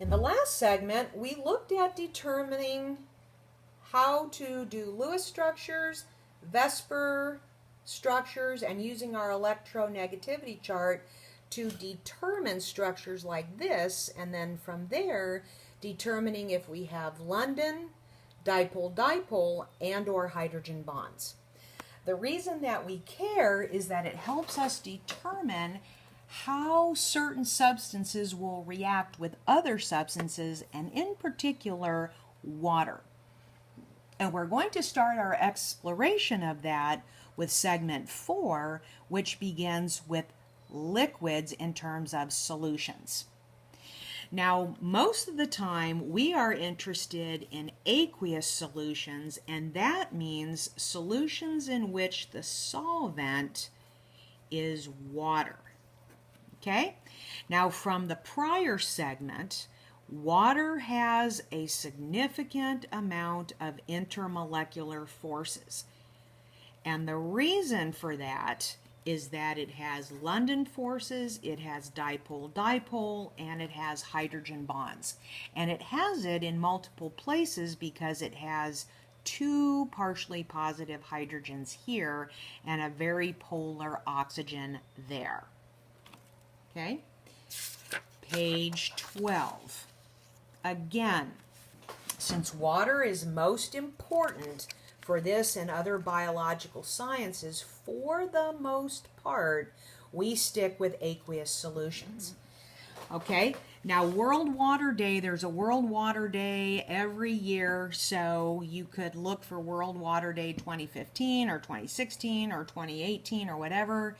In the last segment, we looked at determining how to do Lewis structures, Vesper structures, and using our electronegativity chart to determine structures like this, and then from there determining if we have London, dipole-dipole, and or hydrogen bonds. The reason that we care is that it helps us determine how certain substances will react with other substances, and in particular water. And we're going to start our exploration of that with segment 4, which begins with liquids in terms of solutions. Now, most of the time we are interested in aqueous solutions, and that means solutions in which the solvent is water. Okay? Now, from the prior segment, water has a significant amount of intermolecular forces. And the reason for that is that it has London forces, it has dipole-dipole, and it has hydrogen bonds. And it has it in multiple places because it has 2 partially positive hydrogens here and a very polar oxygen there. Okay? Page 12. Again, since water is most important for this and other biological sciences, for the most part, we stick with aqueous solutions. Okay, now World Water Day, there's a World Water Day every year, so you could look for World Water Day 2015 or 2016 or 2018 or whatever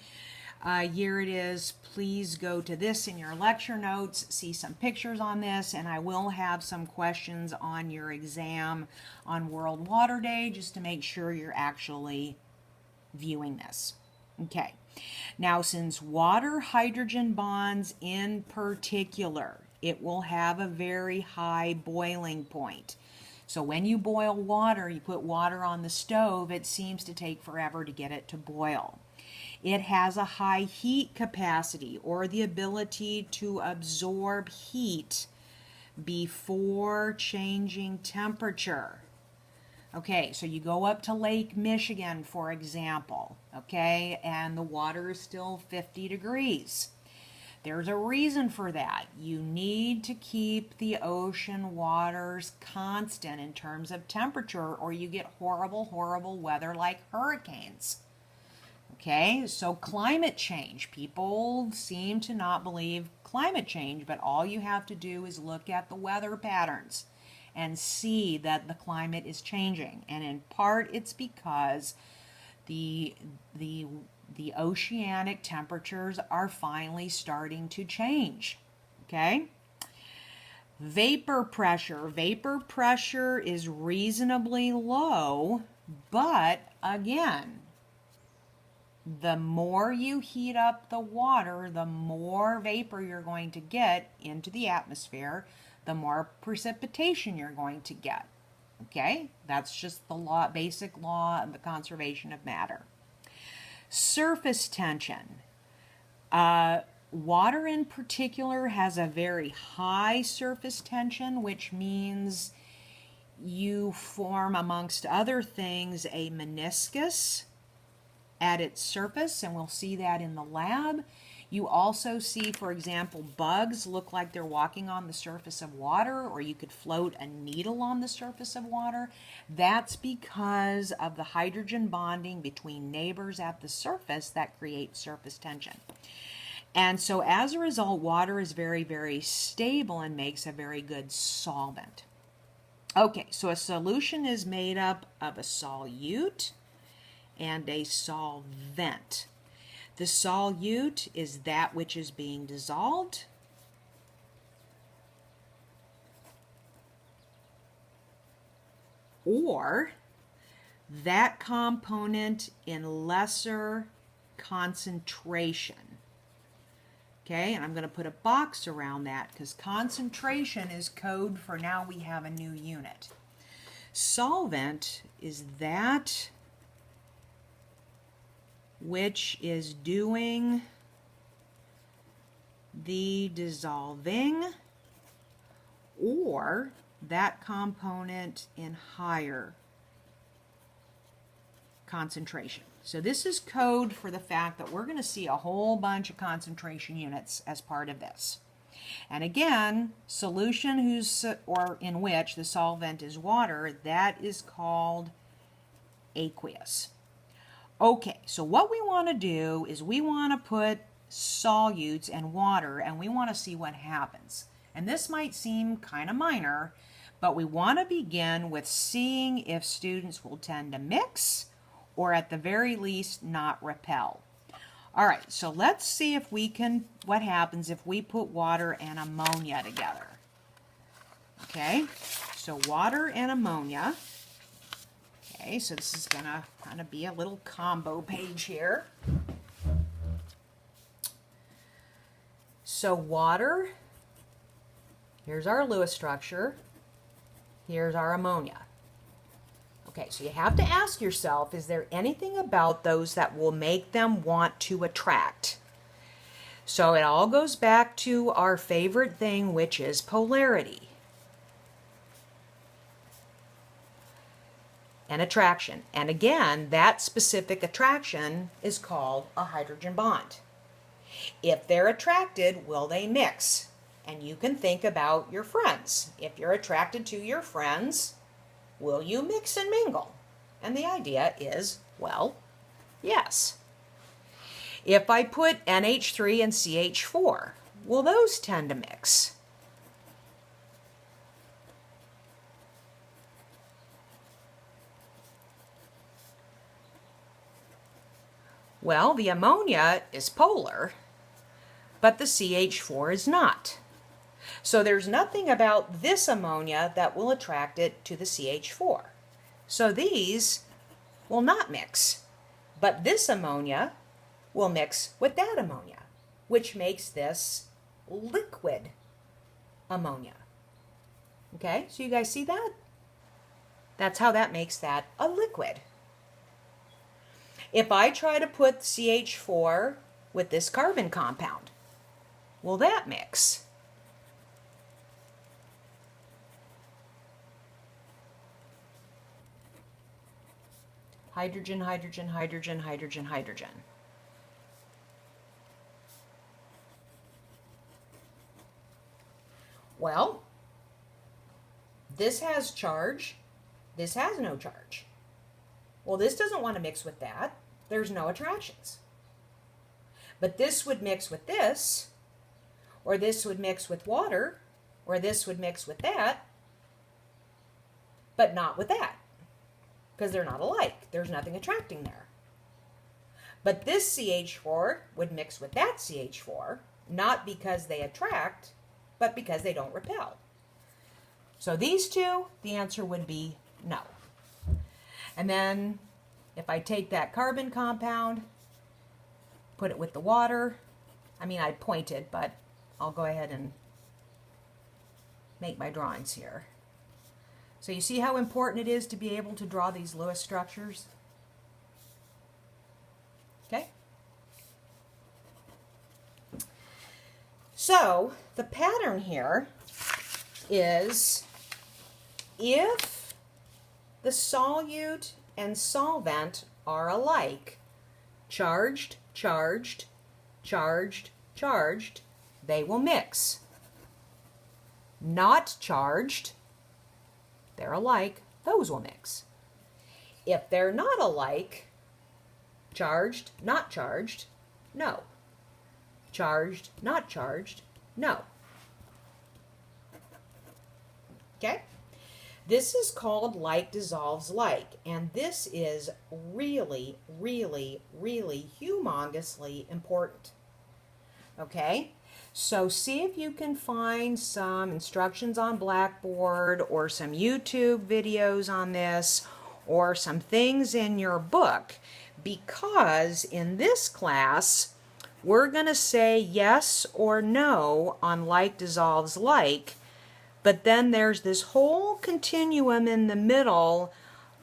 year it is. Please go to this in your lecture notes, see some pictures on this, and I will have some questions on your exam on World Water Day just to make sure you're actually viewing this. Okay, now since water hydrogen bonds in particular, it will have a very high boiling point. So when you boil water, you put water on the stove, it seems to take forever to get it to boil. It has a high heat capacity, or the ability to absorb heat before changing temperature. Okay, so you go up to Lake Michigan, for example, okay, and the water is still 50 degrees. There's a reason for that. You need to keep the ocean waters constant in terms of temperature, or you get horrible, horrible weather like hurricanes. Okay, so climate change. People seem to not believe climate change, but all you have to do is look at the weather patterns and see that the climate is changing. And in part, it's because the oceanic temperatures are finally starting to change. Okay? Vapor pressure. Vapor pressure is reasonably low, but again, the more you heat up the water, the more vapor you're going to get into the atmosphere, the more precipitation you're going to get. Okay? That's just the law, basic law of the conservation of matter. Surface tension. Water in particular has a very high surface tension, which means you form, amongst other things, a meniscus at its surface, and we'll see that in the lab. You also see, for example, bugs look like they're walking on the surface of water, or you could float a needle on the surface of water. That's because of the hydrogen bonding between neighbors at the surface that creates surface tension. And so as a result, water is very, very stable and makes a very good solvent. Okay, so a solution is made up of a solute and a solvent. The solute is that which is being dissolved. Or that component in lesser concentration. Okay, and I'm going to put a box around that because concentration is code for now we have a new unit. Solvent is that which is doing the dissolving or that component in higher concentration. So this is code for the fact that we're going to see a whole bunch of concentration units as part of this. And again, solution in which the solvent is water, that is called aqueous. Okay, so what we want to do is we want to put solutes in water and we want to see what happens. And this might seem kind of minor, but we want to begin with seeing if students will tend to mix or at the very least not repel. All right, so let's see if we can, what happens if we put water and ammonia together. Okay, so water and ammonia. Okay, so this is going to kind of be a little combo page here. So water, here's our Lewis structure, here's our ammonia. Okay, so you have to ask yourself, is there anything about those that will make them want to attract? So it all goes back to our favorite thing, which is polarity and attraction. And again, that specific attraction is called a hydrogen bond. If they're attracted, will they mix? And you can think about your friends. If you're attracted to your friends, will you mix and mingle? And the idea is, well, yes. If I put NH3 and CH4, will those tend to mix? Well, the ammonia is polar, but the CH4 is not. So there's nothing about this ammonia that will attract it to the CH4. So these will not mix. But this ammonia will mix with that ammonia, which makes this liquid ammonia. Okay, so you guys see that? That's how that makes that a liquid. If I try to put CH4 with this carbon compound, will that mix? Hydrogen, hydrogen, hydrogen, hydrogen, hydrogen. Well, this has charge, this has no charge. Well, this doesn't want to mix with that. There's no attractions. But this would mix with this, or this would mix with water, or this would mix with that, but not with that, because they're not alike. There's nothing attracting there. But this CH4 would mix with that CH4, not because they attract, but because they don't repel. So these two, the answer would be no. And then if I take that carbon compound, put it with the water, I pointed, but I'll go ahead and make my drawings here. So you see how important it is to be able to draw these Lewis structures? Okay? So the pattern here is if the solute and solvent are alike, charged, charged, charged, charged, they will mix. Not charged, they're alike, those will mix. If they're not alike, charged, not charged, no. Charged, not charged, no. Okay? This is called like dissolves like, and this is really, really, really humongously important. Okay? So see if you can find some instructions on Blackboard or some YouTube videos on this or some things in your book, because in this class we're going to say yes or no on like dissolves like, but then there's this whole continuum in the middle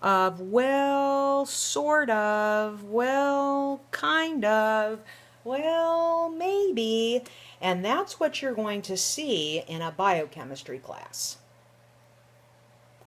of well, sort of, well, kind of, well, maybe. And that's what you're going to see in a biochemistry class.